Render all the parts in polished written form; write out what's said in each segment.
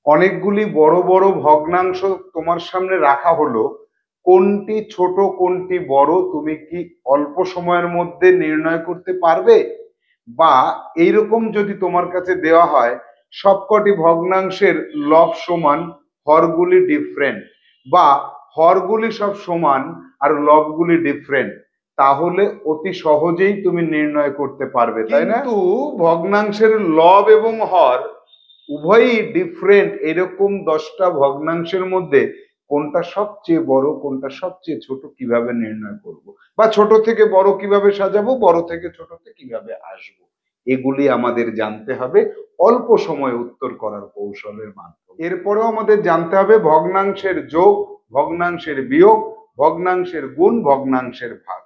অনেকগুলি বড় বড় ভগ্নাংশ তোমার সামনে রাখা হলো, কোনটি ছোট কোনটি বড় তুমি কি অল্প সময়ের মধ্যে নির্ণয় করতে পারবে? বা এইরকম যদি তোমার কাছে দেওয়া হয় সবকটি ভগ্নাংশের লব সমান, হরগুলি ডিফারেন্ট, বা হরগুলি সব সমান আর লবগুলি ডিফারেন্ট, তাহলে অতি সহজেই তুমি নির্ণয় করতে পারবে, তাই না? কিন্তু ভগ্নাংশের লব এবং হর উভয়ই ডিফারেন্ট, এরকম 10টা ভগ্নাংশের মধ্যে কোনটা সবচেয়ে বড় কোনটা সবচেয়ে ছোট কিভাবে নির্ণয় করব, বা ছোট থেকে বড় কিভাবে সাজাবো, বড় থেকে ছোটতে কিভাবে আসবো, এগুলি আমাদের জানতে হবে অল্প সময়ে উত্তর করার কৌশলের মাধ্যমে। এরপরেও আমাদের জানতে হবে ভগ্নাংশের যোগ, ভগ্নাংশের বিয়োগ, ভগ্নাংশের গুণ, ভগ্নাংশের ভাগ,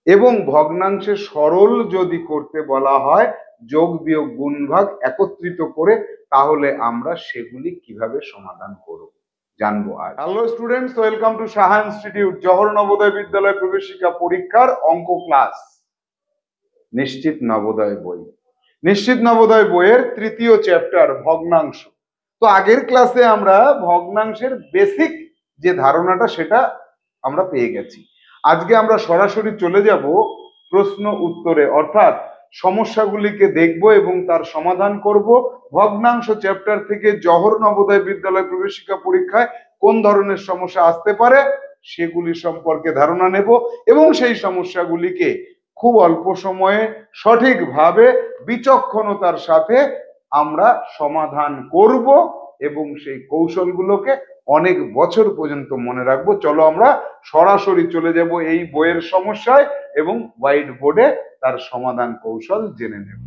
এবং ভগ্নাংশের সরল যদি করতে বলা হয় যোগ বিয়োগ গুণ ভাগ একত্রিত করে, তাহলে আমরা সেগুলি কিভাবে সমাধান করব জানবো। আজ hello students, welcome to Saha institute Jawahar Navodaya বিদ্যালয় প্রবেশিকা পরীক্ষার অঙ্ক ক্লাস নিশ্চিত নবোদয় বই। নিশ্চিত নবোদয় বইয়ের তৃতীয় চ্যাপ্টার ভগ্নাংশ। তো আগের ক্লাসে আমরা ভগ্নাংশের বেসিক যে ধারণাটা সেটা আমরা পেয়ে গেছি। আজকে আমরা সরাসরি চলে যাব প্রশ্ন উত্তরে, অর্থাৎ সমস্যাগুলিকে দেখব এবং তার সমাধান করব। ভগ্নাংশ চ্যাপ্টার থেকে জওহর নবোদয় বিদ্যালয় প্রবেশিকা পরীক্ষায় কোন ধরনের সমস্যা আসতে পারে সেগুলি সম্পর্কে ধারণা নেব, এবং সেই সমস্যাগুলিকে খুব অল্প সময়ে সঠিকভাবে বিচক্ষণতার সাথে আমরা সমাধান করব এবং সেই কৌশলগুলোকে অনেক বছর পর্যন্ত মনে রাখবো। চলো আমরা সরাসরি চলে যাব এই বইয়ের সমস্যায় এবং হোয়াইট বোর্ডে তার সমাধান কৌশল জেনে নেব।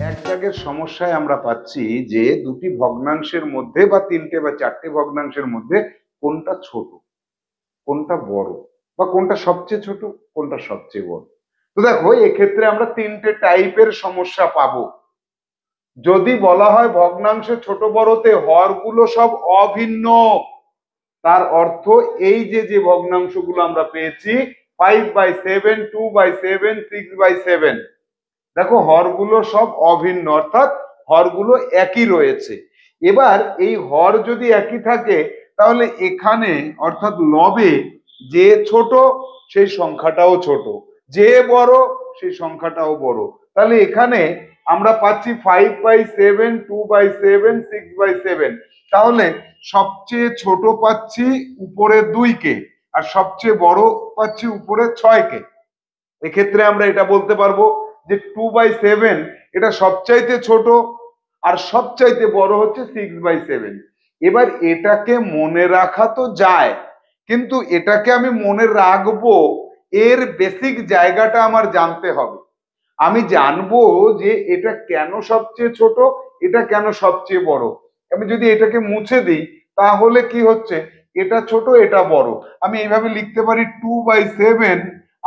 এক দাগের সমস্যায় আমরা পাচ্ছি যে দুটি ভগ্নাংশের মধ্যে বা তিনটে বা চারটে ভগ্নাংশের মধ্যে কোনটা ছোট কোনটা বড়, বা কোনটা সবচেয়ে ছোট কোনটা সবচেয়ে বড়। তো দেখো, এক্ষেত্রে আমরা তিনটে টাইপের সমস্যা পাবো। যদি বলা হয় ভগ্নাংশে ছোট বড়তে হরগুলো সব অভিন্ন, তার অর্থ এই যে যে ভগ্নাংশগুলো আমরা পেয়েছি 5/7, 2/7, 6/7, দেখো হরগুলো সব অভিন্ন, অর্থাৎ হরগুলো একই রয়েছে। এবার এই হর যদি একই থাকে তাহলে এখানে অর্থাৎ লবে যে ছোট সেই সংখ্যাটাও ছোট, যে বড় সেই সংখ্যাটাও বড়। তাহলে এখানে আমরা পাচ্ছি 5/7, 2/7, 6/7। তাহলে সবচেয়ে ছোট পাচ্ছি উপরে 2 কে, আর সবচেয়ে বড় পাচ্ছি উপরে 6 কে। এক্ষেত্রে আমরা এটা বলতে পারবো যে 2/7 এটা সবচাইতে ছোট, আর সবচাইতে বড় হচ্ছে 6/7। এবার এটাকে মনে রাখা তো যায়, কিন্তু এটাকে আমি মনে রাখবো এর বেসিক জায়গাটা আমার জানতে হবে। আমি জানবো যে এটা কেন সবচেয়ে ছোট, এটা কেন সবচেয়ে বড়। আমি যদি এটাকে মুছে দিই তাহলে কি হচ্ছে, এটা ছোট এটা বড়। আমি এইভাবে লিখতে পারি 2/7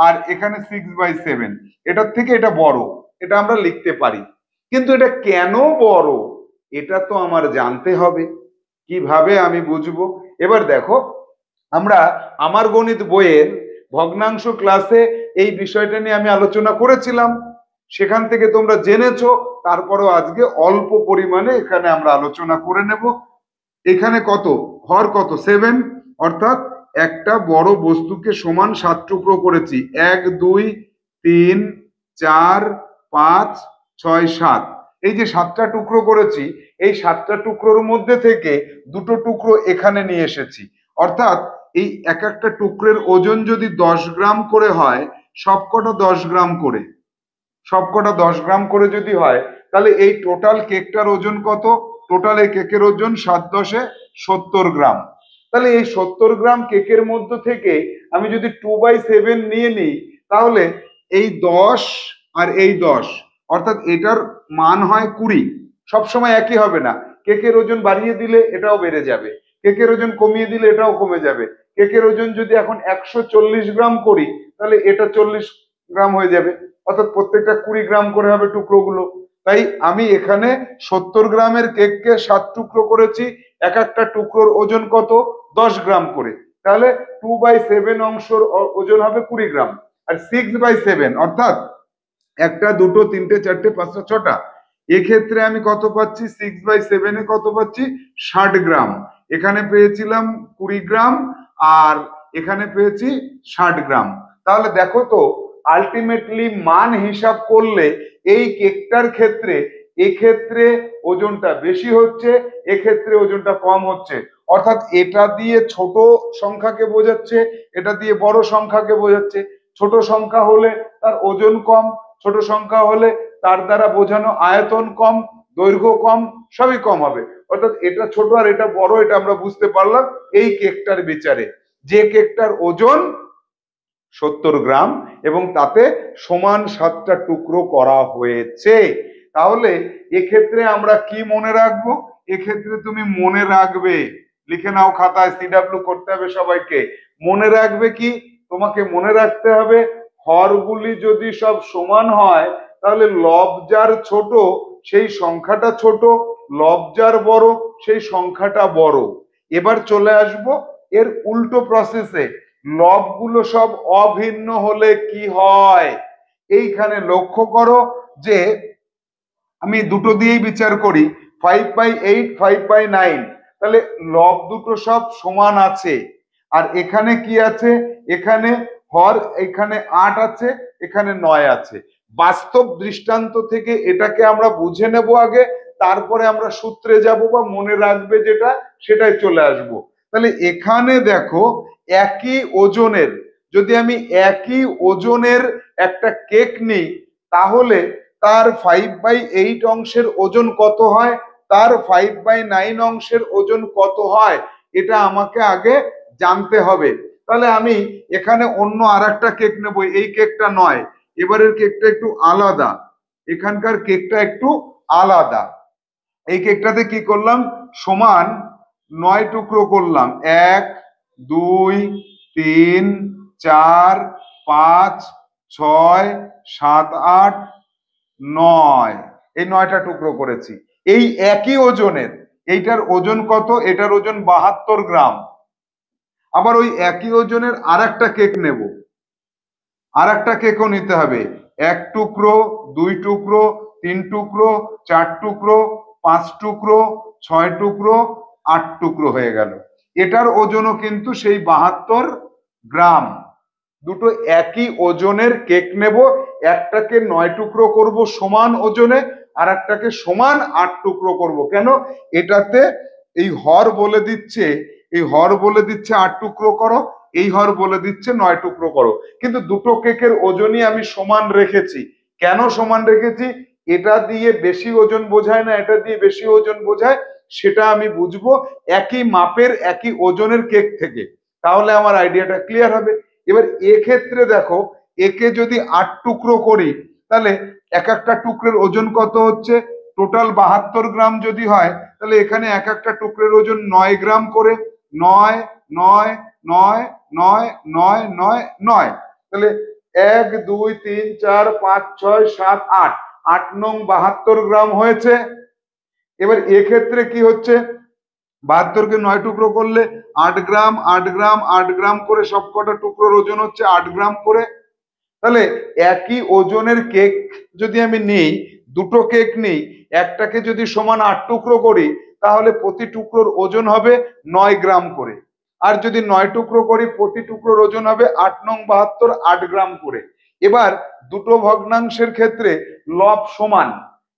আর এখানে 6/7, এটার থেকে এটা বড়, এটা আমরা লিখতে পারি। কিন্তু এটা কেন বড় এটা তো আমার জানতে হবে। কিভাবে আমি বুঝবো? এবার দেখো, আমরা আমার গণিত বইয়ের ভগ্নাংশ ক্লাসে এই বিষয়টা নিয়ে আমি আলোচনা করেছিলাম, সেখান থেকে তোমরা জেনেছো। তারপরেও আজকে অল্প পরিমাণে এখানে আমরা আলোচনা করে নেব। এখানে কত হর, কত 7, অর্থাৎ একটা বড় বস্তুকে সমান 7 টুকরো করেছি। 1, 2, 3, 4, 5, 6, 7, এই যে 7টা টুকরো করেছি, এই 7টা টুকরোর মধ্যে থেকে দুটো টুকরো এখানে নিয়ে এসেছি। অর্থাৎ এই এক একটা টুকরের ওজন যদি 10 গ্রাম করে হয়, সবকটা 10 গ্রাম করে, সবকটা 10 গ্রাম করে যদি হয়, তাহলে এই টোটাল কেকটার ওজন কত? টোটাল এই কেকের ওজন 7×10 = 70 গ্রাম। তাহলে এই 70 গ্রাম কেকের মধ্যে থেকে আমি যদি 2/7 নিয়ে নিই, তাহলে এই 10 আর এই 10, অর্থাৎ এটার মান হয় 20। সবসময় একই হবে না, কেকের ওজন বাড়িয়ে দিলে এটাও বেড়ে যাবে, কেকের ওজন কমিয়ে দিলে এটাও কমে যাবে। কেকের ওজন যদি এখন 140 গ্রাম করি, তাহলে এটা 40 গ্রাম হয়ে যাবে, অর্থাৎ প্রত্যেকটা 20 গ্রাম করে হবে টুকরোগুলো। তাই আমি এখানে 70 গ্রামের কেককে 7 টুকরো করেছি, এক একটা টুকরোর ওজন কত? 10 গ্রাম করে। তাহলে 2/7 অংশের ওজন হবে 20 গ্রাম, আর 6/7 অর্থাৎ একটা, দুটো, তিনটে, চারটে, পাঁচটা, ছটা। এক্ষেত্রে আমি কত পাচ্ছি? 6/7 কত পাচ্ছি? 60 গ্রাম। এখানে পেয়েছিলাম 20 গ্রাম, আর এখানে পেয়েছি 60 গ্রাম। তাহলে দেখো তো, আলটিমেটলি মান হিসাব করলে এই কেকটার ক্ষেত্রে এক্ষেত্রে ওজনটা বেশি হচ্ছে, এক্ষেত্রে ওজনটা কম হচ্ছে। অর্থাৎ এটা দিয়ে ছোট সংখ্যাকে বোঝাচ্ছে, এটা দিয়ে বড় সংখ্যাকে বোঝাচ্ছে। ছোট সংখ্যা হলে তার ওজন কম, ছোট সংখ্যা হলে তার দ্বারা বোঝানো আয়তন কম, দৈর্ঘ্য কম, সবই কম হবে। অর্থাৎ এটা ছোট আর এটা বড়, এটা আমরা বুঝতে পারলাম এই কেকটার বিচারে। যে কেকটার ওজন 70 গ্রাম এবং তাতে সমান 7টা টুকরো করা হয়েছে। তাহলে এক্ষেত্রে আমরা কি মনে রাখবো? এক্ষেত্রে তুমি মনে রাখবে, লিখে নাও খাতায়, সিডাব্লিউ করতে হবে সবাইকে। মনে রাখবে কি? তোমাকে মনে রাখতে হবে হরগুলি যদি সব সমান হয় তাহলে লব যার ছোট সেই সংখ্যাটা ছোট, লব যার বড় সেই সংখ্যাটা বড়। এবার চলে আসবো এর উল্টো প্রসেসে। লব গুলো সব অভিন্ন হলে কি হয়? এইখানে লক্ষ্য করো যে আমি দুটো দিয়েই বিচার করি, 5/8, 5/9। তাহলে লব দুটো সব সমান আছে। আর এখানে কি আছে? এখানে হর, এখানে 8 আছে, এখানে 9 আছে। বাস্তব দৃষ্টান্ত থেকে এটাকে আমরা বুঝে নেব আগে, তারপরে আমরা সূত্রে যাব বা মনে রাখবে যেটা সেটাই চলে আসব। তাহলে এখানে দেখো, একই ওজনের, যদি আমি একই ওজনের একটা কেক নিই তাহলে তার 5/8 অংশের ওজন কত হয়, তার 5/9 অংশের ওজন কত হয়, এটা আমাকে আগে জানতে হবে। তাহলে আমি এখানে অন্য আর একটা কেক নেবো, এই কেকটা নয়, এবারের কেকটা একটু আলাদা, এখানকার কেকটা একটু আলাদা। এই কেকটাতে কি করলাম? সমান 9 টুকরো করলাম। 1, 2, 3, 4, 5, 6, 7, 8, 9, এই 9টা টুকরো করেছি। এই একই ওজনের, এইটার ওজন কত? এটার ওজন 72 গ্রাম। আবার ওই একই ওজনের আর একটা কেক নেব, আর একটা কেকও নিতে হবে। 1 টুকরো, 2 টুকরো, 3 টুকরো, 4 টুকরো, 5 টুকরো, 6 টুকরো, 8 টুকরো হয়ে গেল। এটার ওজনও কিন্তু সেই 72 গ্রাম। দুটো একই ওজনের কেক নেব, একটাকে 9 টুকরো করব সমান ওজনে, আর একটাকে সমান 8 টুকরো করব। কেন? এটাতে এই হর বলে দিচ্ছে, এই হর বলে দিচ্ছে 8 টুকরো করো, এই হর বলে দিচ্ছে 9 টুকরো করো। কিন্তু দুটো কেকের ওজনই আমি সমান রেখেছি। কেন সমান রেখেছি? এটা দিয়ে বেশি ওজন বোঝায় না, এটা দিয়ে বেশি ওজন বোঝায়, সেটা আমি বুঝবো একই মাপের একই ওজনের কেক থেকে। তাহলে আমার আইডিয়াটা ক্লিয়ার হবে। এবার এক্ষেত্রে দেখো, একে যদি 8 টুকরো করি তাহলে এক একটা টুকরের ওজন কত হচ্ছে? টোটাল 72 গ্রাম যদি হয় তাহলে এখানে এক একটা টুকরের ওজন 9 গ্রাম করে। 9, 9, 9, 9, 9, 9, 9। তাহলে 1, 2, 3, 4, 5, 6, 7, 8, 8 নং 72 গ্রাম হয়েছে। এবার এক্ষেত্রে কি হচ্ছে? 72কে 9 টুকরো করলে 8 গ্রাম, 8 গ্রাম, 8 গ্রাম করে সবকটা টুকরোর ওজন হচ্ছে 8 গ্রাম করে। তাহলে একই ওজনের কেক যদি আমি নিই, দুটো কেক নিই, একটাকে যদি সমান 8 টুকরো করি তাহলে প্রতি টুকরোর ওজন হবে 9 গ্রাম করে। আর যদি 9 টুকরো করি প্রতি টুকরোর ওজন হবে 8 নং 72, 8 গ্রাম করে। এবার দুটো ভগ্নাংশের ক্ষেত্রে লব সমান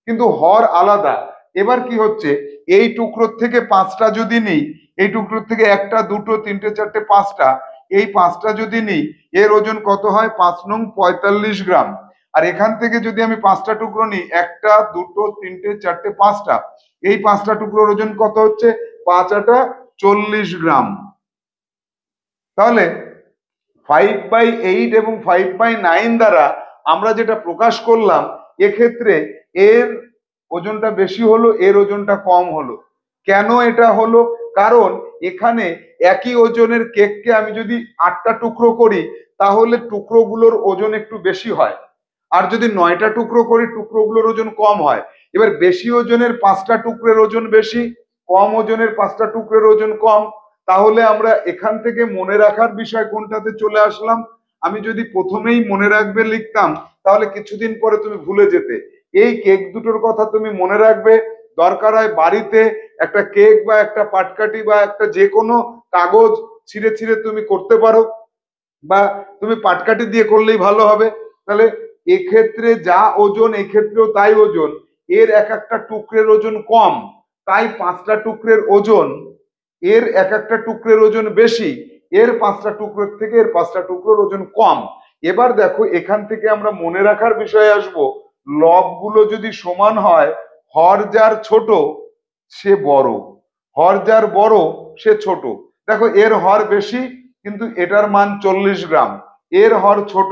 কিন্তু হর আলাদা। এবার কি হচ্ছে? এই টুকরোর থেকে 5টা যদি নিই, এই টুকরোর থেকে 1টা, 2টো, 3টে, 4টে, 5টা, এই 5টা যদি নিই এর ওজন কত হয়? 5 নং 45 গ্রাম। আর এখান থেকে যদি আমি 5টা টুকরো নিই, 1টা, 2টো, 3টে, 4টে, 5টা, এই 5টা টুকরোর ওজন কত হচ্ছে? 5 8 40 গ্রাম। তাহলে 5/8 এবং 5/9 দ্বারা আমরা যেটা প্রকাশ করলাম, এক্ষেত্রে এর ওজনটা বেশি হলো, এর ওজনটা কম হলো। কেন এটা হলো? কারণ এখানে একই ওজনের কেককে আমি যদি 8টা টুকরো করি তাহলে টুকরোগুলোর ওজন একটু বেশি হয়, আর যদি 9টা টুকরো করি টুকরোগুলোর ওজন কম হয়। এবার বেশি ওজনের 5টা টুকরের ওজন বেশি, কম ওজনের 5টা টুকরের ওজন কম। তাহলে আমরা এখান থেকে মনে রাখার বিষয় কোনটাতে চলে আসলাম? আমি যদি প্রথমেই মনে রাখবে লিখতাম, তাহলে কিছুদিন পরে তুমি ভুলে যেতে। এই কেক দুটোর কথা তুমি মনে রাখবে, দরকার হয় বাড়িতে একটা কেক বা একটা পাটকাঠি বা একটা যে কোনো কাগজ ছিঁড়ে ছিঁড়ে তুমি করতে পারো, বা তুমি পাটকাঠি দিয়ে করলেই ভালো হবে। তাহলে এক্ষেত্রে যা ওজন, এক্ষেত্রেও তাই ওজন। এর এক একটা টুকরের ওজন কম, তাই 5টা টুকরের ওজন, এর এক একটা টুকরের ওজন বেশি, এর 5টা টুকরোর থেকে এর 5টা টুকরোর ওজন কম। এবার দেখো এখান থেকে আমরা মনে রাখার বিষয়ে আসব। লবগুলো যদি সমান হয়, হর যার ছোট সে বড়, হর যার বড় সে ছোট। দেখো এর হর বেশি কিন্তু এটার মান 40 গ্রাম, এর হর ছোট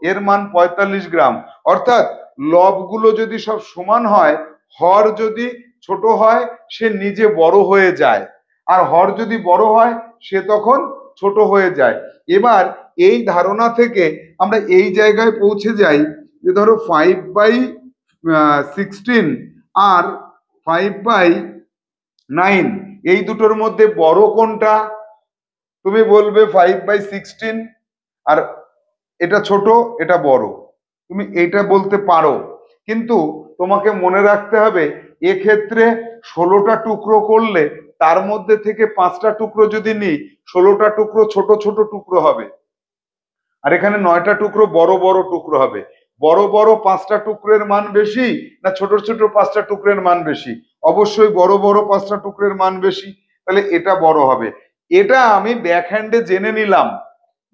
এর মান 45 গ্রাম। অর্থাৎ লবগুলো যদি সব সমান হয়, হর যদি ছোট হয় সে নিজে বড় হয়ে যায়, আর হর যদি বড় হয় সে তখন ছোট হয়ে যায়। এবার এই ধারণা থেকে আমরা এই জায়গায় পৌঁছে যাই যে ধরো 5/16 আর 5/9, এই দুটোর মধ্যে বড় কোনটা? তুমি বলবে 5/16, আর এটা ছোট এটা বড়, তুমি এটা বলতে পারো। কিন্তু তোমাকে মনে রাখতে হবে এক্ষেত্রে 16টা টুকরো করলে তার মধ্যে থেকে 5টা টুকরো যদি নিই, 16টা টুকরো ছোট ছোট টুকরো হবে, আর এখানে 9টা টুকরো বড় বড় টুকরো হবে। বড় বড় 5টা টুকরের মান বেশি না ছোট ছোট 5টা টুকরের মান বেশি? অবশ্যই বড় বড় 5টা টুকরের মান বেশি, তাহলে এটা বড় হবে। এটা আমি ব্যাক হ্যান্ডে জেনে নিলাম,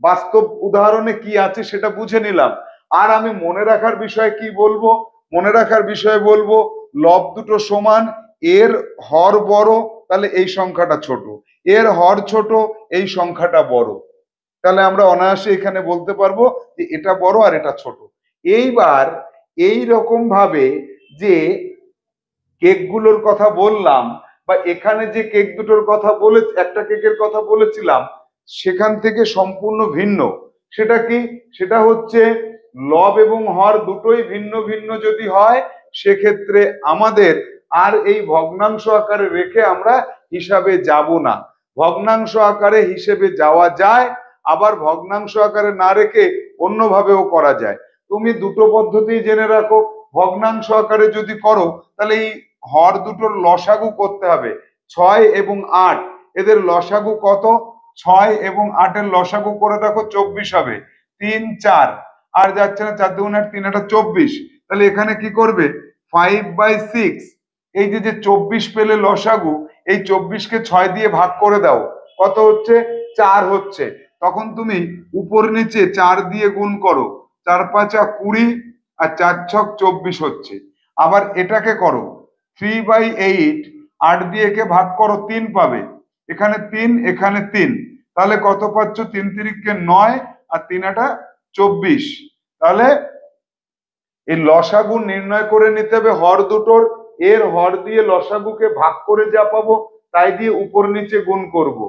বাস্তব উদাহরণে কি আছে সেটা বুঝে নিলাম। আর আমি মনে রাখার বিষয়ে কি বলবো? মনে রাখার বিষয়ে বলবো লব দুটো সমান, এর হর বড় তাহলে এই সংখ্যাটা ছোট, এর হর ছোট এই সংখ্যাটা বড়। তাহলে আমরা অনায়াসে এখানে বলতে পারবো যে এটা বড় আর এটা ছোট। এইবার এই রকম ভাবে যে কেকগুলোর কথা বললাম, বা এখানে যে কেক দুটোর কথা বলে একটা কেকের কথা বলেছিলাম, সেখান থেকে সম্পূর্ণ ভিন্ন। সেটা কি? সেটা হচ্ছে লব এবং হর দুটোই ভিন্ন ভিন্ন যদি হয়, সেক্ষেত্রে আমাদের আর এই ভগ্নাংশ আকারে রেখে আমরা হিসাবে যাব না। ভগ্নাংশ আকারে হিসেবে যাওয়া যায়, আবার ভগ্নাংশ আকারে না রেখে অন্যভাবেও করা যায়। তুমি দুটো পদ্ধতি জেনে রাখো। ভগ্নাংশ আকারে যদি করো তাহলে এই হর দুটোর লসাগু করতে হবে। 6 এবং 8, এদের লসাগু কত? 6 এবং 8 এর লসাগু করে দেখো 24 হবে। 3 4, আর যাচ্ছে না, 4 2 8 3 এটা 24। তাহলে এখানে কি করবে? 5/6, এই যে যে 24 পেলে লসাগু, এই 24কে 6 দিয়ে ভাগ করে দাও, কত হচ্ছে? 4 হচ্ছে। তখন তুমি উপর নিচে 4 দিয়ে গুণ করো, 4 5 20 আর 4 6 24 হচ্ছে। আবার এটাকে করো 3/8, 8 দিয়ে একে ভাগ করো 3 পাবে, এখানে 3 এখানে 3, তাহলে কত পাচ্ছ? 3 3 9 আর 3 8 24। তাহলে এই লসাগু নির্ণয় করে নিতে হবে হর দুটোর, এর হর দিয়ে লসাগুকে ভাগ করে যা পাবো তাই দিয়ে উপর নিচে গুণ করব।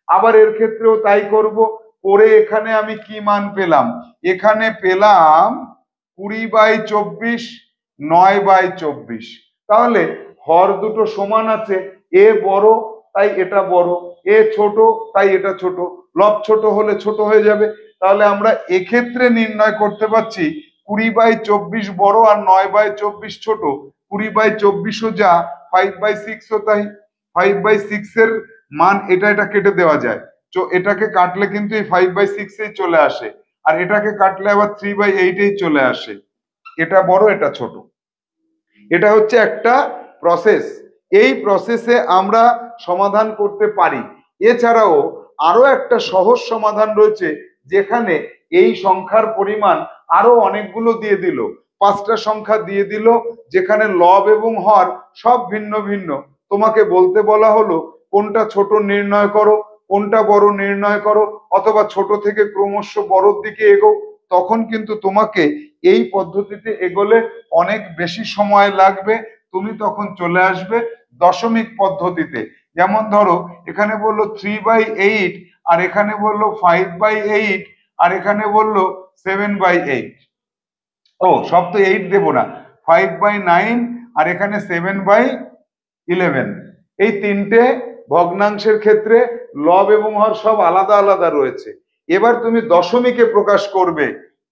আবার এর ক্ষেত্রেও তাই করব। করে এখানে আমি কি মান পেলাম? এখানে পেলাম 20/24, 9/24। তাহলে হর দুটো সমান আছে, এ বড় তাই এটা বড়, এ ছোট তাই এটা ছোট। লব ছোট হলে ছোট হয়ে যাবে। তাহলে আমরা এক্ষেত্রে নির্ণয় করতে পারছি 20/24 বড় আর 9/24 ছোট। 20/24ও যা, 5/6ও তাই। 5/6 এর মান এটা এটা কেটে দেওয়া যায়, তো এটাকে কাটলে কিন্তু এই 5/6 এই চলে আসে, আর এটাকে কাটলে আবার 3/8 এই চলে আসে। এটা বড় এটা ছোট। এটা হচ্ছে একটা প্রসেস। এই প্রসেসে আমরা সমাধান করতে পারি। এছাড়াও আরো একটা সহজ সমাধান রয়েছে, যেখানে এই সংখ্যার পরিমাণ আরো অনেকগুলো দিয়ে দিল, 5টা সংখ্যা দিয়ে দিল, যেখানে লব এবং হর সব ভিন্ন ভিন্ন। তোমাকে বলতে বলা হলো কোনটা ছোট নির্ণয় করো, কোনটা বড় নির্ণয় করো, অথবা ছোট থেকে ক্রমশ বড়র দিকে এগো। তখন কিন্তু তোমাকে এই পদ্ধতিতে এগোলে অনেক বেশি সময় লাগবে। তুমি তখন চলে আসবে দশমিক পদ্ধতিতে। যেমন ধরো এখানে বললো 3/8, আর এখানে বললো 5/8, আর এখানে বললো 7/8। ও সব তো 8 দেবো না, 5/9 আর এখানে 7/11। এই তিনটে ভগ্নাংশের ক্ষেত্রে লব এবং হর সব আলাদা আলাদা রয়েছে। এবার তুমি দশমিকে প্রকাশ করবে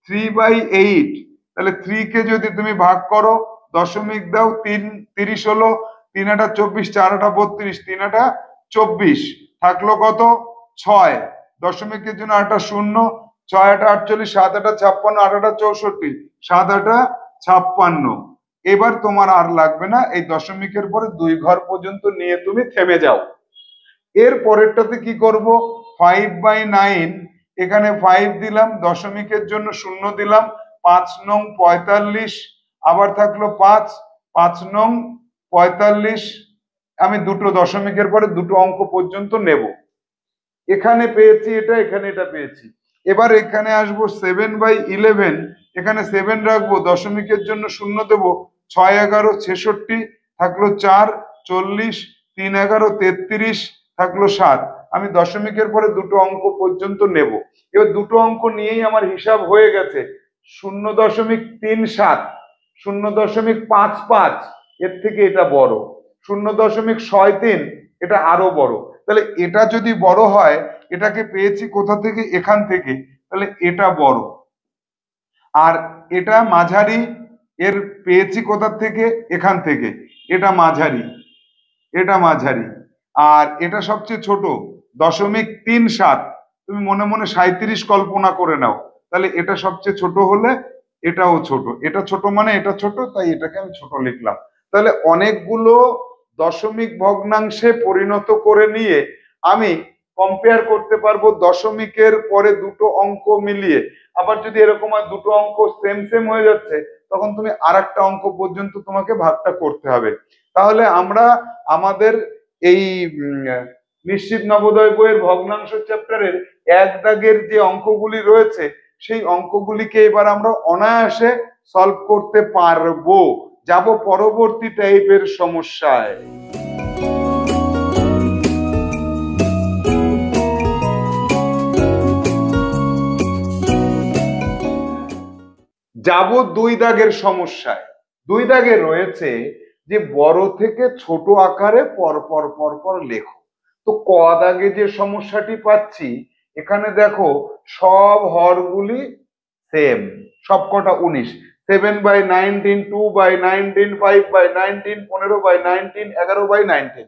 3/8, তাহলে 3 কে যদি তুমি ভাগ করো, দশমিক দাও, 30 হলো, 3 আটা 24, 4 আটা 32, 3 আটা 24, থাকলো কত 6, দশমিকের জন্য আটা শূন্য, 6 আটা 48, 7 আটা 56, 8 আটা 64, 7 আটা 56। এবার তোমার আর লাগবে না, এই দশমিকের পরে 2 ঘর পর্যন্ত নিয়ে তুমি থেমে যাও। এর পরেরটাতে কি করব, 5/9, এখানে 5 দিলাম, দশমিকের জন্য শূন্য দিলাম, 5 নং 45, আবার থাকলো 5, 5 নং 45, আমি দুটো দশমিকের পরে দুটো অঙ্ক পর্যন্ত নেব। এখানে পেয়েছি এটা, এখানে এটা পেয়েছি। এবার এখানে আসবো 7/11, এখানে 7 রাখবো, দশমিকের জন্য শূন্য দেব, 6 11 66, থাকলো 4 40, 3 11 33, থাকলো 7। আমি দশমিকের পরে দুটো অঙ্ক পর্যন্ত নেব। এবার দুটো অঙ্ক নিয়েই আমার হিসাব হয়ে গেছে, 0.37, 0.55, এর থেকে এটা বড়, 0.63, এটা আরো বড়। তাহলে এটা যদি বড় হয়, এটাকে পেয়েছি কোথা থেকে, এখান থেকে, তাহলে এটা বড়। আর এটা মাঝারি, এর পেয়েছি কোথা থেকে, এখান থেকে, এটা মাঝারি, এটা মাঝারি। আর এটা সবচেয়ে ছোট, 0.37, তুমি মনে মনে 37 কল্পনা করে নাও, তাহলে এটা সবচেয়ে ছোট হলে এটাও ছোট, এটা ছোট মানে এটা ছোট, তাই এটাকে আমি ছোট লিখলাম। তাহলে অনেকগুলো দশমিক ভগ্নাংশে পরিণত করে নিয়ে আমি কম্পেয়ার করতে পারবো দশমিকের পরে দুটো অঙ্ক মিলিয়ে। আবার যদি এরকম হয় দুটো অঙ্ক সেম সেম হয়ে যাচ্ছে, তখন তুমি আর একটা অঙ্ক পর্যন্ত তোমাকে ভাগটা করতে হবে। তাহলে আমরা আমাদের এই নিশ্চিত নবোদয় বইয়ের ভগ্নাংশ চ্যাপ্টারের 1 দাগের যে অঙ্কগুলি রয়েছে, সেই অঙ্কগুলিকে এবার আমরা অনায়াসে সলভ করতে পারবো। যাব পরবর্তী টাইপের সমস্যায়। যাব 2 দাগের সমস্যায়। 2 দাগে রয়েছে যে বড় থেকে ছোট আকারে পরপর পরপর লেখো। তো ক দাগে যে সমস্যাটি পাচ্ছি, এখানে দেখো সব হরগুলি সেম, সবকটা 19, 7/19, 2/19, 5/19, 15/19, 11/19,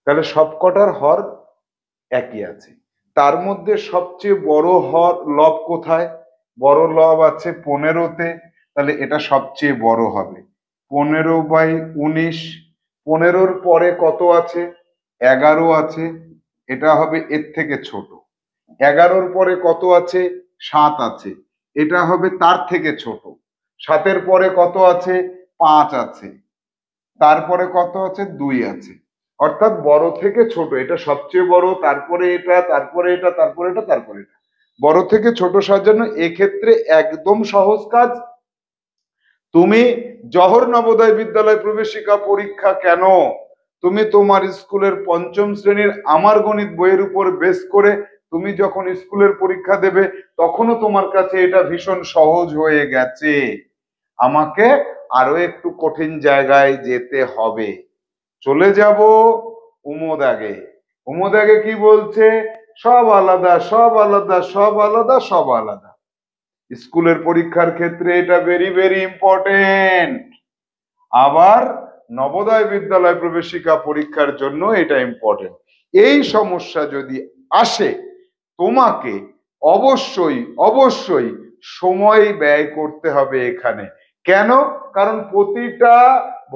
তাহলে সবকটার হর একই আছে। তার মধ্যে সবচেয়ে বড় হর লব কোথায়, বড় লব আছে 15তে, তাহলে এটা সবচেয়ে বড় হবে 15/19। 15-র পরে কত আছে, 11 আছে, এটা হবে এর থেকে ছোট। 11-র পরে কত আছে, 7 আছে, এটা হবে তার থেকে ছোট। 7-এর পরে কত আছে, 5 আছে, তারপরে কত আছে, 2 আছে। অর্থাৎ বড় থেকে ছোট, এটা সবচেয়ে বড়, তারপরে এটা, তারপরে এটা, তারপরে এটা, তারপরে এটা, বড় থেকে ছোট সাজানো। এক্ষেত্রে একদম সহজ কাজ, তুমি জওহর নবোদয় বিদ্যালয় প্রবেশিকা পরীক্ষা কেন, তুমি তোমার স্কুলের 5ম শ্রেণীর আমার গণিত বইয়ের উপর বেস করে তুমি যখন স্কুলের পরীক্ষা দেবে, তখনও তোমার কাছে এটা ভীষণ সহজ হয়ে গেছে। আমাকে আরো একটু কঠিন জায়গায় যেতে হবে। চলে যাব উমদাগে। উমদাগে কি বলছে, সব আলাদা, সব আলাদা, সব আলাদা, সব আলাদা। স্কুলের পরীক্ষার ক্ষেত্রে এটা ভেরি ভেরি ইম্পর্টেন্ট। আবার নবোদয় বিদ্যালয় প্রবেশিকা পরীক্ষার জন্য এটা ইম্পর্টেন্ট। এই সমস্যা যদি আসে, তোমাকে অবশ্যই অবশ্যই সময় ব্যয় করতে হবে এখানে। কেন, কারণ প্রতিটা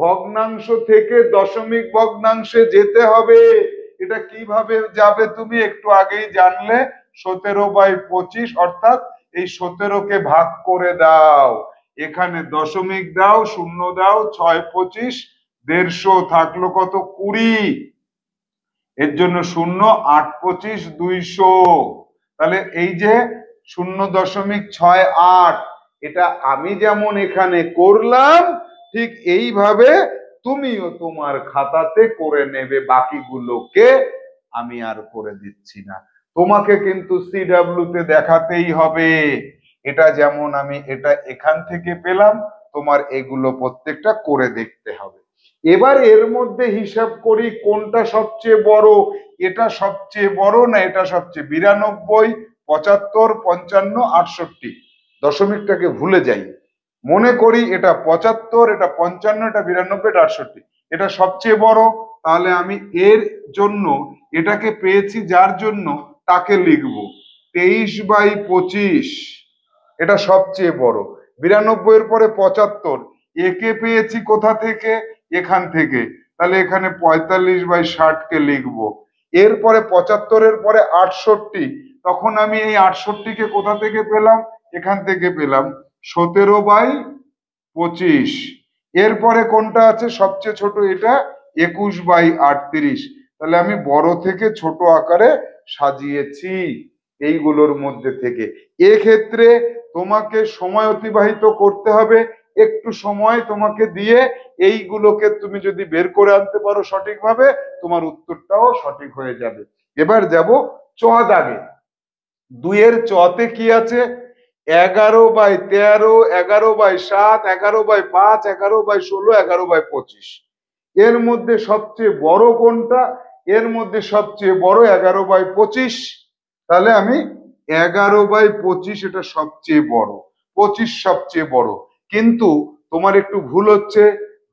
ভগ্নাংশ থেকে দশমিক ভগ্নাংশে যেতে হবে। এটা কিভাবে যাবে তুমি একটু আগেই জানলে, 17/25, অর্থাৎ এই 17কে ভাগ করে দাও, এখানে দশমিক দাও, শূন্য দাও, 6 25, 150, থাকলো কত, 20, এর জন্য শূন্য, 8 25, 200। তাহলে এই যে 0.68, এটা আমি যেমন এখানে করলাম, ঠিক এইভাবে তুমিও তোমার খাতাতে করে নেবে। বাকিগুলোকে আমি আর করে দিচ্ছি না, তোমাকে কিন্তু সিডব্লিউ তে দেখাতেই হবে। এটা যেমন আমি এটা এখান থেকে পেলাম, তোমার এগুলো প্রত্যেকটা করে দেখতে হবে। এবার এর মধ্যে হিসাব করি কোনটা সবচেয়ে বড়, এটা সবচেয়ে বড় না এটা সবচেয়ে, 92, 75, 55, 68, দশমিকটাকে ভুলে যাই, মনে করি এটা 75, এটা 55, এটা 92, এটা 68, এটা সবচেয়ে বড়। তাহলে আমি এর জন্য এটাকে পেয়েছি যার জন্য তাকে লিখবো 23/25, এটা সবচেয়ে বড়। 92 এর পরে 75, একে পেয়েছি কোথা থেকে? এখান থেকে, তাহলে এখানে 45/60 কে লিখবো। এরপরে 75 এর পরে 68, তখন আমি এই 68 কে কোথা থেকে পেলাম? এখান থেকে পেলাম 17/25। এরপরে কোনটা আছে সবচেয়ে ছোট? এটা 21/38। তাহলে আমি বড় থেকে ছোট আকারে সাজিয়েছি এইগুলোর মধ্যে থেকে। এক্ষেত্রে তোমাকে সময় অতিবাহিত করতে হবে, একটু সময় তোমাকে দিয়ে এইগুলোকে তুমি যদি বের করে আনতে পারো সঠিকভাবে, তোমার উত্তরটাও সঠিক হয়ে যাবে। এবার যাব চ দাগে। 2 এর চতে কি আছে? 11/13, 11/7, 11/5, 11/16, 11/25। এর মধ্যে সবচেয়ে বড় কোনটা? এর মধ্যে সবচেয়ে বড় 11/25। তাহলে আমি 11/25, এটা সবচেয়ে বড়, 25 সবচেয়ে বড়। কিন্তু তোমার একটু ভুল হচ্ছে,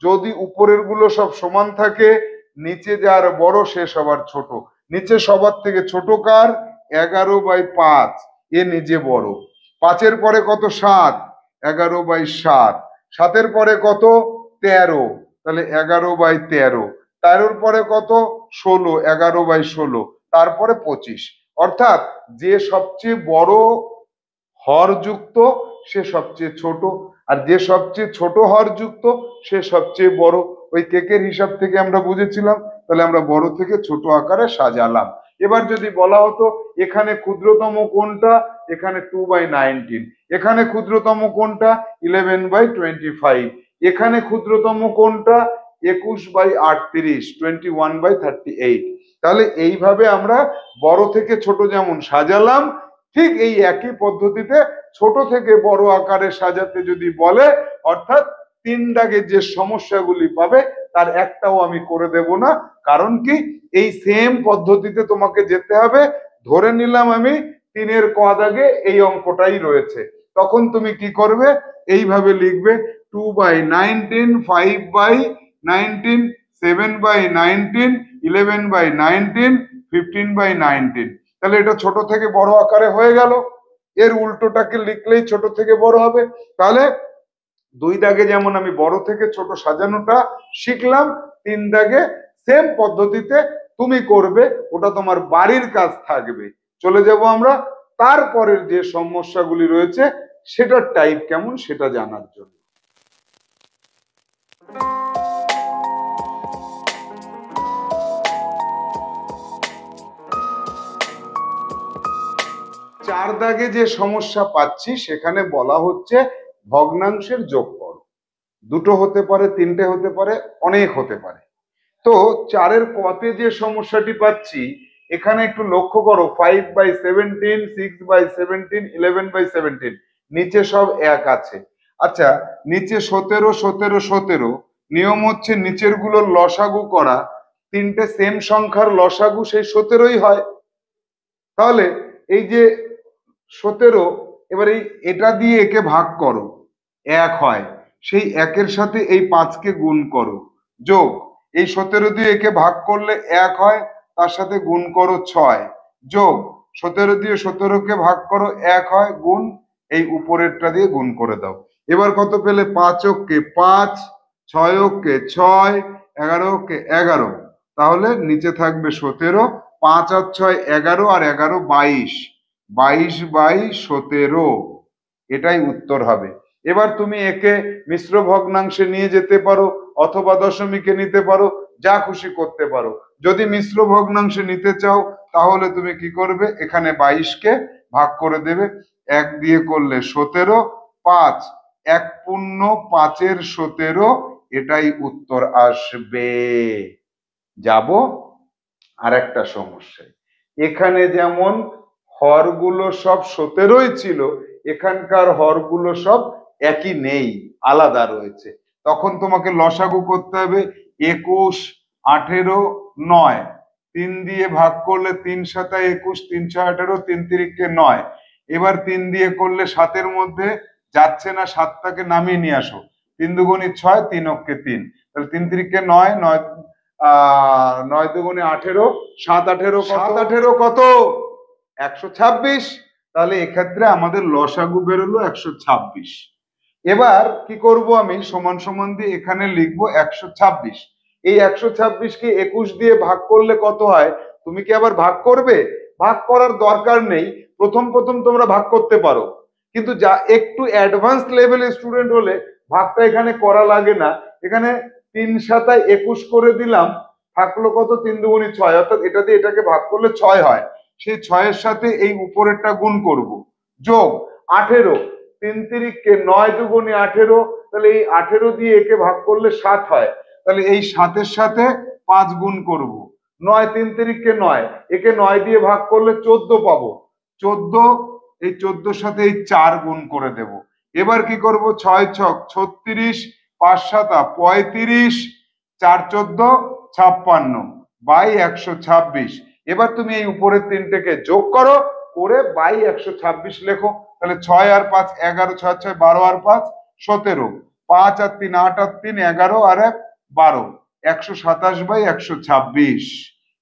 যদি উপরের গুলো সব সমান থাকে, নিচে যার বড় সে সবার ছোট। নিচে সবার থেকে ছোট কার? 11/5, এ নিজে বড়। 5-এর পরে কত? 7, 11/7। 7-এর পরে কত? 13, তাহলে 11/13। 13-এর পরে কত? 16, 11/16। তারপরে 25। অর্থাৎ যে সবচেয়ে বড় হরযুক্ত সে সবচেয়ে ছোট, আর যে সবচেয়ে ছোট হরযুক্ত সে সবচেয়ে বড়। ওই কেকের হিসাব থেকে আমরা বুঝেছিলাম। তাহলে আমরা বড় থেকে ছোট আকারে সাজালাম। এবার যদি বলা হতো এখানে ক্ষুদ্রতম কোনটা? এখানে 2/19। এখানে ক্ষুদ্রতম কোনটা? 11/25। এখানে ক্ষুদ্রতম কোনটা? 21/38, 21/38। তাহলে এইভাবে আমরা বড় থেকে ছোট যেমন সাজালাম, ঠিক এই একই পদ্ধতিতে ছোট থেকে বড় আকারে সাজাতে যদি বলে, অর্থাৎ 3 দাগে যে সমস্যাগুলি পাবে তার একটাও আমি করে দেব না। কারণ কি? এই সেম পদ্ধতিতে তোমাকে যেতে হবে। ধরে নিলাম আমি 3-এর ক দাগে এই অঙ্কটাই রয়েছে, তখন তুমি কি করবে? এইভাবে লিখবে 2/19, 5/19, 7/19, 11/19, 15/19। তাহলে এটা ছোট থেকে বড় আকারে হয়ে গেল। এর উল্টোটাকে লিখলেই ছোট থেকে বড় হবে। তাহলে 2 দাগে যেমন আমি বড় থেকে ছোট সাজানোটা শিখলাম, 3 দাগে সেম পদ্ধতিতে তুমি করবে, ওটা তোমার বাড়ির কাজ থাকবে। চলে যাব আমরা তারপরের যে সমস্যাগুলি রয়েছে সেটার টাইপ কেমন সেটা জানার জন্য। 4 দাগে যে সমস্যা পাচ্ছি সেখানে বলা হচ্ছে ভগ্নাংশের যোগ করো। দুটো হতে পারে, তিনটে হতে পারে, অনেক হতে পারে। তো 4-এর কতে যে সমস্যাটি পাচ্ছি, এখানে একটু লক্ষ্য করো 5/17, 6/17, 11/17, নিচে সব এক আছে। আচ্ছা, নিচে 17, 17, 17, নিয়ম হচ্ছে নিচের গুলোর লসাগু করা। তিনটে সেম সংখ্যার লসাগু সেই 17ই হয়। তাহলে এই যে 17, এবার এটা দিয়ে একে ভাগ করো, 1 হয়। সেই 1-এর সাথে এই 5কে গুণ করো, যোগ। এই 17 দিয়ে একে ভাগ করলে 1 হয়, তার সাথে গুণ করো 6, যোগ। 17 দিয়ে 17কে ভাগ করো, 1 হয়, গুণ। এই উপরেরটা দিয়ে গুণ করে দাও। এবার কত পেলে? 5 × 5, 6 × 6, 11 × 11। তাহলে নিচে থাকবে 17, 5 আর 6 11, আর 11 22, 22/17, এটাই উত্তর হবে। এবার তুমি একে মিশ্র ভগ্নাংশে নিয়ে যেতে পারো, অথবা দশমিকে নিতে পারো, যা খুশি করতে পারো। যদি মিশ্র ভগ্নাংশে নিতে চাও তাহলে তুমি কি করবে? এখানে 22কে ভাগ করে দেবে, 1 দিয়ে করলে 17, 5, 1 পূর্ণ 5-এর 17, এটাই উত্তর আসবে। যাব আর একটা সমস্যায়। এখানে যেমন হরগুলো সব 17ই ছিল, এখানকার হরগুলো সব একই নেই, আলাদা রয়েছে। তখন তোমাকে লসাগু করতে হবে 21, 18, 9। 3 দিয়ে ভাগ করলে 3 7 21, 3 6 18, 3 3 9। এবার 3 দিয়ে করলে 7-এর মধ্যে যাচ্ছে না, 7টাকে নামিয়ে নিয়ে আসো। 3 দুগুণে 6, 3 অক্ষে 3, তাহলে 3 3 9, 9 9 দুগুণে 18, 7 18 7 18 কত? 126। তাহলে এক্ষেত্রে আমাদের লসাগু বেরোলো 126। এবার কি করব, আমি সমান সমান দিয়ে এখানে লিখবো 126। এই 126 কে 21 দিয়ে ভাগ করলে কত হয়? তুমি কি আবার ভাগ করবে? ভাগ করার দরকার নেই, প্রথম প্রথম তোমরা ভাগ করতে পারো, কিন্তু যা একটু অ্যাডভান্স লেভেলের স্টুডেন্ট হলে ভাগটা এখানে করা লাগে না। এখানে 3 7 21 করে দিলাম, থাকলো কত? 3 দুগুণে 6, অর্থাৎ এটা দিয়ে এটাকে ভাগ করলে 6 হয়। সেই 6-এর সাথে এই উপরেরটা গুণ করব, যোগ 18। 3 3 9 দুগুণে 18, তাহলে এই 18 দিয়ে একে ভাগ করলে 7 হয়, তাহলে এই 7-এর সাথে 5 গুণ করব। 9 3 3 9, একে 9 দিয়ে ভাগ করলে 14 পাবো। 14, এই 14-এর সাথে এই 4 গুণ করে দেব। এবার কি করব? 6 ছক 36, 5 7 35, 4 14 56 বাই 126। এবার তুমি এই উপরের তিনটেকে যোগ করো, করে বাই 126 লেখো। তাহলে 6 আর 5 11, 6 6 12 আর 5 17, 5 আর 3 8 আর 3 11 আর 1 12, 127 বাই 126।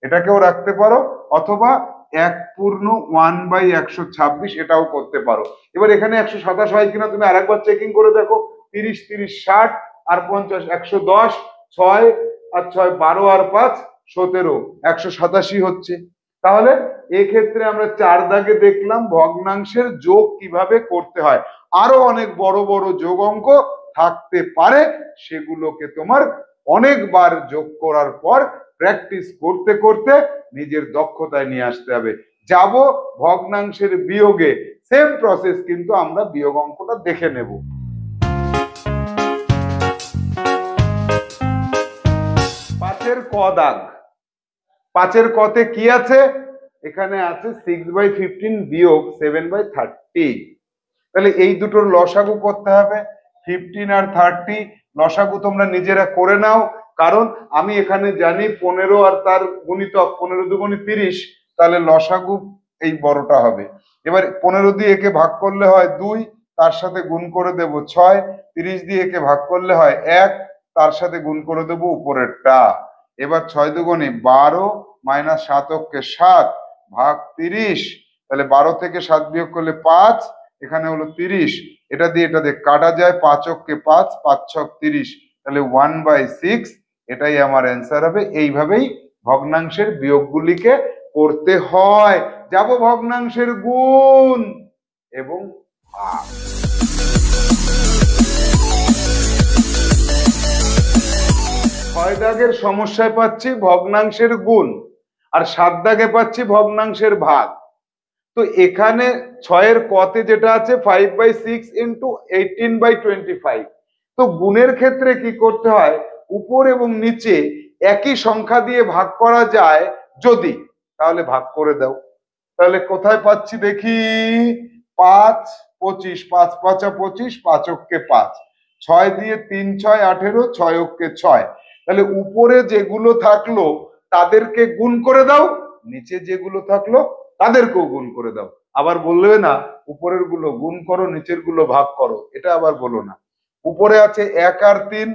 এটাকেও রাখতে পারো, অথবা 1 পূর্ণ 1 বাই 126 এটাও করতে পারো। এবার এখানে 127 হয় কিনা তুমি আরেকবার চেকিং করে দেখো। 30 30 60 আর 50 110, 6 আর 6 12 আর 5 17, 187 হচ্ছে। তাহলে এক্ষেত্রে আমরা 4 দাগে দেখলাম ভগ্নাংশের যোগ কিভাবে করতে হয়। আরো অনেক বড় বড় যোগ অঙ্ক থাকতে পারে, সেগুলোকে তোমার অনেকবার যোগ করার পর প্র্যাকটিস করতে করতে নিজের দক্ষতায় নিয়ে আসতে হবে। যাব ভগ্নাংশের বিয়োগে, সেম প্রসেস, কিন্তু আমরা বিয়োগ অঙ্কটা দেখে নেব। পাঁচের ক দাগ, 5-এর কতে কি আছে? এখানে আছে 6/15 বিয়োগ 7/30। তাহলে এই দুটোর লসাগু করতে হবে। 15 আর 30 লসাগু তোমরা নিজেরা করে নাও, কারণ আমি এখানে জানি 15 আর তার গুণিতক 15 দুগুণে 30, তাহলে লসাগু এই বড়টা হবে। এবার 15 দিয়ে একে ভাগ করলে হয় 2, তার সাথে গুণ করে দেব 6। 30 দিয়ে একে ভাগ করলে হয় 1, তার সাথে গুণ করে দেব উপরেরটা। এবার 6 দুগুণে 12 মাইনাস 7 অক্ষে 7 ভাগ 30, তাহলে 12 থেকে 7 বিয়োগ করলে 5, এখানে হলো 30। এটা দিয়ে কাটা যায়, 5 অক্ষে 5, 5 ছক 30, তাহলে 1/6। এটাই আমার অ্যান্সার হবে। এইভাবেই ভগ্নাংশের বিয়োগগুলিকে করতে হয়। যাব ভগ্নাংশের গুণ এবং ভাগ। 6 দাগের সমস্যায় পাচ্ছি ভগ্নাংশের গুণ, আর 7 দাগে পাচ্ছি ভগ্নাংশের ভাগ। তো এখানে 6-এর কতে যেটা আছে 5/6 ইন্টু 18/25। তো গুণের ক্ষেত্রে কি করতে হয়? উপর এবং নিচে একই সংখ্যা দিয়ে ভাগ করা যায় যদি, তাহলে ভাগ করে দাও। তাহলে কোথায় পাচ্ছি দেখি? 5 25, 5 5 25, 5 অক্ষে 5, 6 দিয়ে 3 6 18, 6 অক্ষে 6। তাহলে উপরে যেগুলো থাকলো তাদেরকে গুণ করে দাও, নিচে যেগুলো থাকলো তাদেরকেও গুণ করে দাও। আবার বলবে না উপরের গুলো গুণ করো, নিচের গুলো ভাগ করো, এটা আবার বলো না। উপরে আছে 1 আর 3,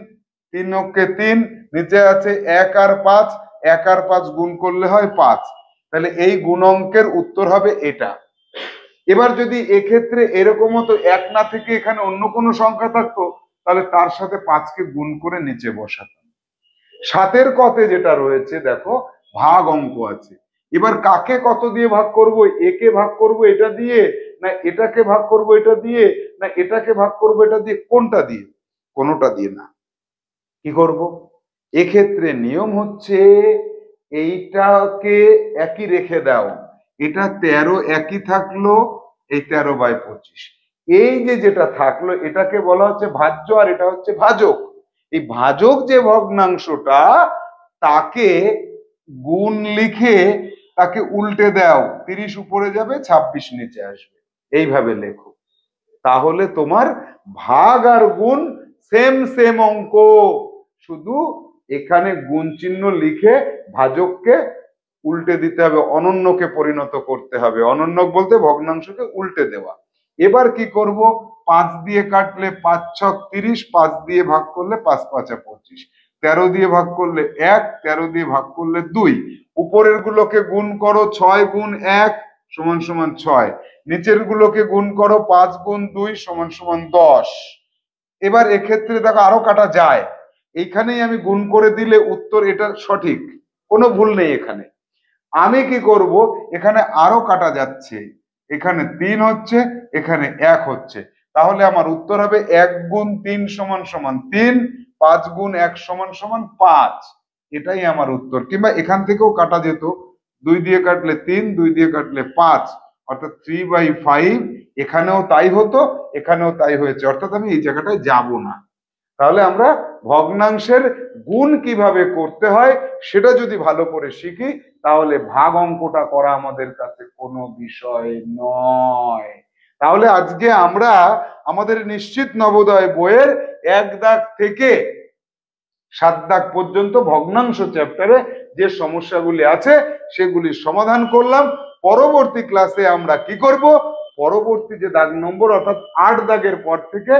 3 অক্ষে 3, নিচে আছে 1 আর 5, 1 আর 5 গুণ করলে হয় 5। তাহলে এই গুণ অঙ্কের উত্তর হবে এটা। এবার যদি এক্ষেত্রে এরকম হতো 1 না থেকে এখানে অন্য কোনো সংখ্যা থাকতো, তাহলে তার সাথে 5কে গুণ করে নিচে বসাতাম। 7-এর কতে যেটা রয়েছে দেখো ভাগ অঙ্ক আছে। এবার কাকে কত দিয়ে ভাগ করব? একে ভাগ করব এটা দিয়ে, না এটাকে ভাগ করব এটা দিয়ে, না এটাকে ভাগ করব এটা দিয়ে? কোনটা দিয়ে? কোনোটা দিয়ে না। কি করব? এক্ষেত্রে নিয়ম হচ্ছে এইটাকে একই রেখে দাও। এটা 13 একই থাকলো, এই 13/25। এই যে যেটা থাকলো এটাকে বলা হচ্ছে ভাজ্য, আর এটা হচ্ছে ভাজক। এই ভাজক যে ভগ্নাংশটা, তাকে গুণ লিখে তাকে উল্টে দাও, 30 উপরে যাবে 26 নিচে আসবে, এইভাবে লেখো। তাহলে তোমার ভাগ আর গুণ সেম সেম অঙ্ক, শুধু এখানে গুণ চিহ্ন লিখে ভাজককে উল্টে দিতে হবে, অনন্যকে পরিণত করতে হবে। অনন্যক বলতে ভগ্নাংশকে উল্টে দেওয়া। এবার কি করব, 5 দিয়ে কাটলে 5 ছক 30, 5 দিয়ে ভাগ করলে 5 5 25, 13 দিয়ে ভাগ করলে 1, 13 দিয়ে ভাগ করলে 2। উপরের গুলোকে গুণ করো, 6 গুণ 1 সমান সমান 6, নিচের গুলোকে গুণ করো, 5 গুণ 2 সমান সমান 10। এবার এক্ষেত্রে দেখো আরো কাটা যায়, এইখানেই আমি গুণ করে দিলে উত্তর এটা সঠিক, কোনো ভুল নেই এখানে। আমি কি করব, এখানে আরো কাটা যাচ্ছে, এখানে 3 হচ্ছে, এখানে 1 হচ্ছে, তাহলে আমার উত্তর হবে 1 গুণ 3 সমান সমান 3, 5 গুণ 1 সমান সমান 5। এটাই আমার উত্তর। কিংবা এখান থেকেও কাটা যেত, 2 দিয়ে কাটলে 3, 2 দিয়ে কাটলে 5, অর্থাৎ 3/5। এখানেও তাই হতো, এখানেও তাই হয়েছে, অর্থাৎ আমি এই জায়গাটায় যাব না। তাহলে আমরা ভগ্নাংশের গুণ কিভাবে করতে হয় সেটা যদি ভালো করে শিখি, তাহলে ভাগ অঙ্কটা করা আমাদের কাছে কোনো বিষয় নয়। তাহলে আজকে আমরা আমাদের নিশ্চিত নবোদয় বইয়ের 1 দাগ থেকে 7 দাগ পর্যন্ত ভগ্নাংশ চ্যাপ্টারে যে সমস্যাগুলি আছে সেগুলি সমাধান করলাম। পরবর্তী ক্লাসে আমরা কি করব, পরবর্তী যে দাগ নম্বর অর্থাৎ 8 দাগের পর থেকে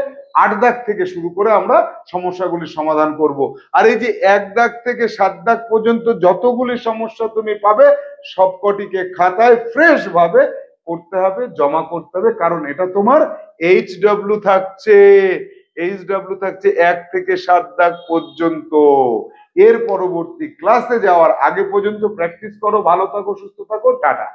8 দাগ থেকে শুরু করে আমরা সমস্যাগুলি সমাধান করব। আর এই যে 1 দাগ থেকে 7 দাগ পর্যন্ত যতগুলি সমস্যা তুমি পাবে সবকটিকে খাতায় ফ্রেশ ভাবে করতে হবে, জমা করতে হবে, কারণ এটা তোমার HW থাকছে। HW থাকছে 1 থেকে 7 দাগ পর্যন্ত। এর পরবর্তী ক্লাসে যাওয়ার আগে পর্যন্ত প্র্যাকটিস করো। ভালো থাকো, সুস্থ থাকো, টাটা।